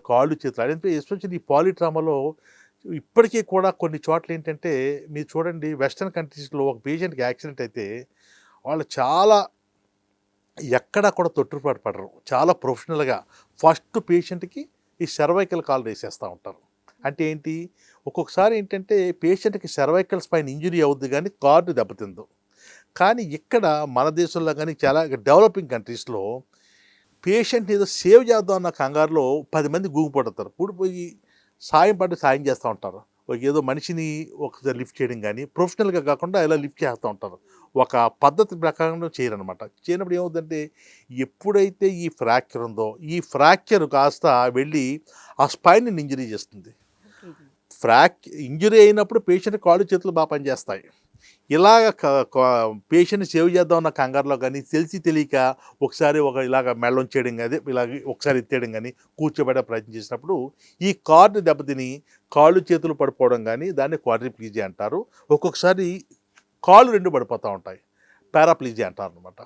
కాళ్ళు చేతులు అదంటే ఎస్పెషల్లీ ఈ పాలిట్రామాలో ఇప్పటికీ కూడా కొన్ని చోట్ల ఏంటంటే మీరు చూడండి వెస్టర్న్ కంట్రీస్‌లో ఒక పేషెంట్‌కి యాక్సిడెంట్ అయితే వాళ్ళు చాలా ఎక్కడా కూడా తొట్టుపాటు పడరు. చాలా ప్రొఫెషనల్‌గా ఫస్ట్ పేషెంట్‌కి ఈ సర్వైకల్ కాలర్ ఏసేస్తా ఉంటారు. అంటే ఏంటి? ఒక్కొక్కసారి ఏంటంటే పేషెంట్‌కి సర్వైకల్ స్పైన్ ఇంజ్యూరీ అవుద్ది గానీ కార్డ్ దెబ్బతిందు. కానీ ఇక్కడ మన దేశంలో గానీ చాలా డెవలపింగ్ కంట్రీస్‌లో పేషెంట్‌ని ఏదో సేవ్ చేద్దాం అన్న కంగారులో 10 మంది గుమిపడతారు. కూడిపోయి సాయం పడి సాయం చేస్తా ఉంటారు. ఏదో మనిషిని ఒకసారి లిఫ్ట్ చేయడం గానీ, ప్రొఫెషనల్‌గా కాకుండా ఇలా లిఫ్ట్ చేస్తా ఉంటారు. ఒక పద్ధతి ప్రకారం చేయరనమాట. చేయనప్పుడు ఏమవుద్దంటే, ఎప్పుడైతే ఈ ఫ్రాక్చర్ ఉందో, ఈ ఫ్రాక్చర్ కాస్త వెళ్ళి ఆ స్పైన్‌ని ఇంజరీ చేస్తుంది. ఇంజరీ అయినప్పుడు పేషెంట్ కాళ్ళు చేతులు పనిచేస్తాయి. ఇలాగ క క పేషెంట్‌ని సేవ్ చేద్దాం అన్న కంగారులో గానీ, తెలిసి తెలియక ఒకసారి ఇలాగ మెడలోంచేయడం గాని, ఇలాగ ఒకసారి ఎత్తేయడం గాని, కూర్చోబెట్టే ప్రయత్నం చేసినప్పుడు, ఈ కార్డ్ దెబ్బతిని కాళ్ళు, చేతులు పడిపోవడం గాని, దాన్ని క్వాడ్రిప్లీజియా అంటారు. ఒక్కొక్కసారి కాళ్ళు 2 పడిపోతా ఉంటాయి. పారాప్లీజియా అంటారనమాట.